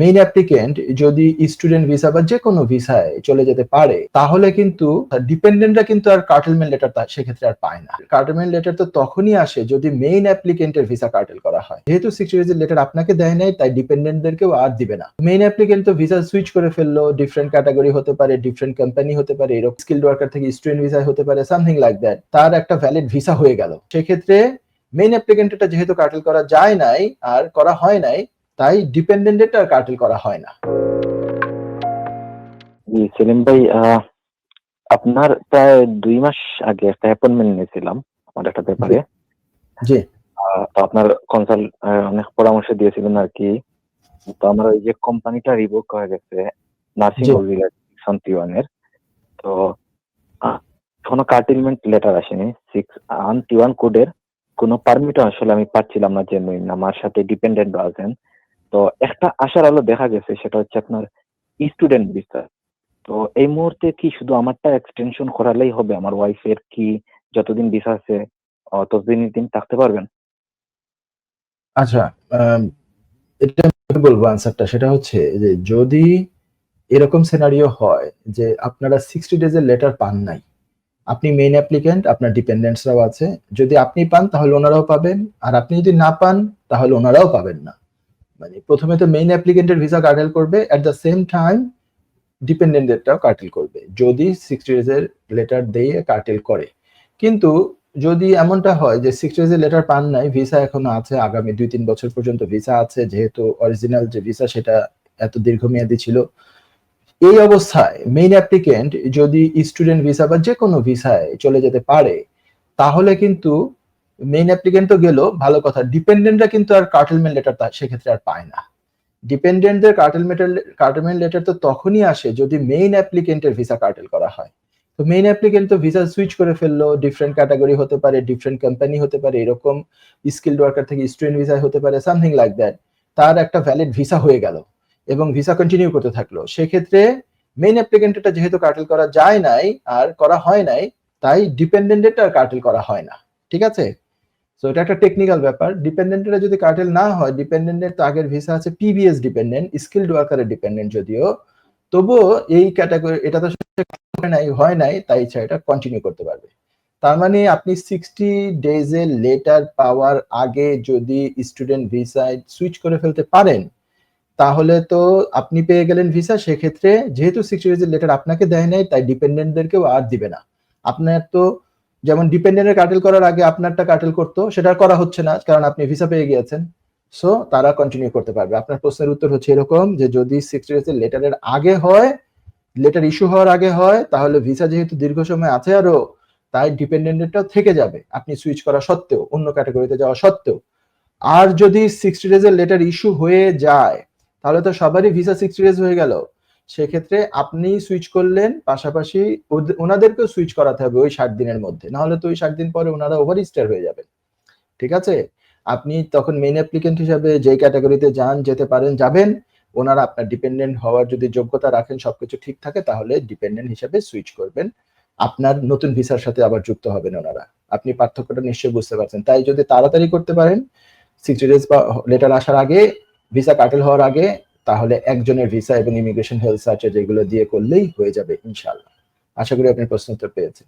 Main applicant যদি student visa বা যে কোনো ভিসায় চলে যেতে পারে, তাহলে কিন্তু ডিপেন্ডেন্টরা কিন্তু আর কার্টেলমেন্ট লেটার সেক্ষেত্রে আর পায় না। কার্টেলমেন্ট লেটার তো তখনই আসে যদি মেইন অ্যাপ্লিকেন্টের ভিসা কার্টেল করা হয়। যেহেতু 60 ডেজের লেটার আপনাকে দেয় নাই, তাই ডিপেন্ডেন্টদেরকেও আর দিবে না। মেইন অ্যাপ্লিকেন্ট তো ভিসা সুইচ করে ফেললো, ডিফারেন্ট ক্যাটাগরি হতে পারে, ডিফারেন্ট কোম্পানি হতে পারে, এরকম স্কিলড ওয়ার্কার থেকে স্টুডেন্ট ভিসা হতে পারে, সামথিং লাইক দ্যাট। তার একটা ভ্যালিড ভিসা হয়ে গেল। সেক্ষেত্রে মেইন অ্যাপ্লিকেন্টটা যেহেতু কার্টেল করা যায় নাই আর করা হয় নাই, তাই ডিপেন্ডেন্টটা আর কার্টেল করা হয় না। জি সেলিম ভাই, আপনার প্রায় 2 মাস আগে একটা অ্যাপয়েন্টমেন্ট নিয়েছিলাম আমার একটা ব্যাপারে। জি। তো আপনার অনেক পরামর্শ দিয়েছিলেন আর কি। তো আমার ওই যে কোম্পানিটা রিভোক হয়ে গেছে, নার্সিং হোম রিলেশন 1 এর। তো কোনো কার্টেলমেন্ট লেটার আসেনি। 6 কোডের কোনো পারমিটও আসলে আমি পাচ্ছিলাম না, জেনুইন আমার সাথে ডিপেন্ডেন্ট আছেন। তো একটা আশার আলো দেখা গেছে, সেটা হচ্ছে আপনার স্টুডেন্ট ভিসা। তো এই মুহূর্তে কি শুধু আমারটা এক্সটেনশন করালেই হবে? আমার ওয়াইফের কি যতদিন ভিসা আছে ততদিন তিনি থাকতে পারবেন? আচ্ছা, এটা আমি বলবো আনসারটা, সেটা হচ্ছে যে যদি এরকম সিনারিও হয় যে আপনারা 60 ডেজের লেটার পান নাই, আপনি মেইন অ্যাপ্লিকেন্ট, আপনার ডিপেন্ডেন্টসরাও আছে, যদি আপনি পান তাহলে ওনারাও পাবেন, আর আপনি যদি না পান তাহলে ওনারাও পাবেন না। মানে প্রথমে তো মেইন অ্যাপ্লিকেন্টের ভিসা কার্টেল করবে, এট দ্য সেম টাইম ডিপেন্ডেন্টেরটাও কার্টেল করবে যদি 60 ডেজের লেটার দিয়ে কার্টেল করে। কিন্তু যদি এমনটা হয় যে 60 ডেজের লেটার পান নাই, ভিসা এখনো আছে, আগামী 2-3 বছর পর্যন্ত ভিসা আছে, যেহেতু অরিজিনাল যে ভিসা সেটা এত দীর্ঘমেয়াদী ছিল, এই অবস্থায় মেইন অ্যাপ্লিকেন্ট যদি স্টুডেন্ট ভিসা বা যে কোনো ভিসায় চলে যেতে পারে, তাহলে কিন্তু মেইন অ্যাপ্লিকেন্ট তো গেল, ভালো কথা, ডিপেন্ডেন্টরা কিন্তু আর কার্টেলমেন্ট লেটার সেক্ষেত্রে আর পায় না। ডিপেন্ডেন্টদের কার্টেলমেন্ট লেটার তো তখনই আসে যদি মেইন অ্যাপ্লিকেন্টের ভিসা কার্টেল করা হয়। তো মেইন অ্যাপ্লিকেন্ট তো ভিসা সুইচ করে ফেললো, ডিফারেন্ট ক্যাটাগরি হতে পারে, ডিফারেন্ট কোম্পানি হতে পারে, এরকম স্কিলড ওয়ার্কার থেকে স্টুডেন্ট ভিসা হতে পারে, সামথিং লাইক দ্যাট। তার একটা ভ্যালিড ভিসা হয়ে গেল এবং ভিসা কন্টিনিউ করতে থাকলো। সেক্ষেত্রে মেইন অ্যাপ্লিকেন্টটা যেহেতু কার্টেল করা যায় নাই আর করা হয় নাই, তাই ডিপেন্ডেন্টটা আর কার্টেল করা হয় না। ঠিক আছে? সো এটা একটা টেকনিক্যাল ব্যাপার। ডিপেন্ডেন্টরা যদি কার্টেল না হয়, ডিপেন্ডেন্টের তো আগের ভিসা আছে পিবিএস ডিপেন্ডেন্ট, স্কিলড ওয়ার্কারের ডিপেন্ডেন্ট যদিও, তবুও এই ক্যাটাগরি এটা তো হয় নাই, তাই এটা কন্টিনিউ করতে পারবে। তার মানে আপনি 60 ডেজের লেটার পাওয়ার আগে যদি স্টুডেন্ট ভিসায় সুইচ করে ফেলতে পারেন, তাহলে তো আপনি পেয়ে গেলেন ভিসা। সেক্ষেত্রে যেহেতু 60 ডেজের লেটার আপনাকে দেয় নাই, তাই ডিপেন্ডেন্টদেরকেও আর দিবে না। আপনার তো যেমন ডিপেন্ডেন্টের কার্টেল করার আগে আপনারটা কার্টেল করতো, সেটা করা হচ্ছে না কারণ আপনি ভিসা পেয়ে গিয়েছেন। সো তারা কন্টিনিউ করতে পারবে। আপনার প্রশ্নের উত্তর হচ্ছে এরকম যে যদি 60 ডেজের লেটারের আগে হয়, লেটার ইস্যু হওয়ার আগে হয়, তাহলে ভিসা যেহেতু দীর্ঘ সময় আছে আরো, তাই ডিপেন্ডেন্টটাও থেকে যাবে আপনি সুইচ করা সত্ত্বেও, অন্য ক্যাটাগরিতে যাওয়া সত্ত্বেও। আর যদি 60 ডেজের লেটার ইস্যু হয়ে যায়, তাহলে তো সবারই ভিসা 60 ডেজ হয়ে গেল। সেক্ষেত্রে আপনি সুইচ করলেন, পাশাপাশি ওনাদেরকেও সুইচ করাতে হবে ওই 60 দিনের মধ্যে, নাহলে তো ওই 60 দিন পরে ওনারা ওভার স্টার হয়ে যাবে। ঠিক আছে? আপনি তখন মেইন অ্যাপ্লিকেন্ট হিসাবে যে ক্যাটাগরিতে যেতে পারেন যাবেন। ওনারা আপনার ডিপেন্ডেন্ট হওয়ার যদি যোগ্যতা রাখেন, সবকিছু ঠিক থাকে, তাহলে ডিপেন্ডেন্ট হিসাবে সুইচ করবেন। আপনার নতুন ভিসার সাথে আবার যুক্ত হবেন ওনারা। আপনি পার্থক্যটা নিশ্চয়ই বুঝতে পারছেন। তাই যদি তাড়াতাড়ি করতে পারেন 60 ডেজ বা লেটার আসার আগে, ভিসা কার্টেল হওয়ার আগে, তাহলে একজনের ভিসা এবং ইমিগ্রেশন হেলথ সার্চ যেগুলো দিয়ে করলেই হয়ে যাবে ইনশাআল্লাহ। আশা করি আপনি প্রশ্ন উত্তর পেয়েছেন।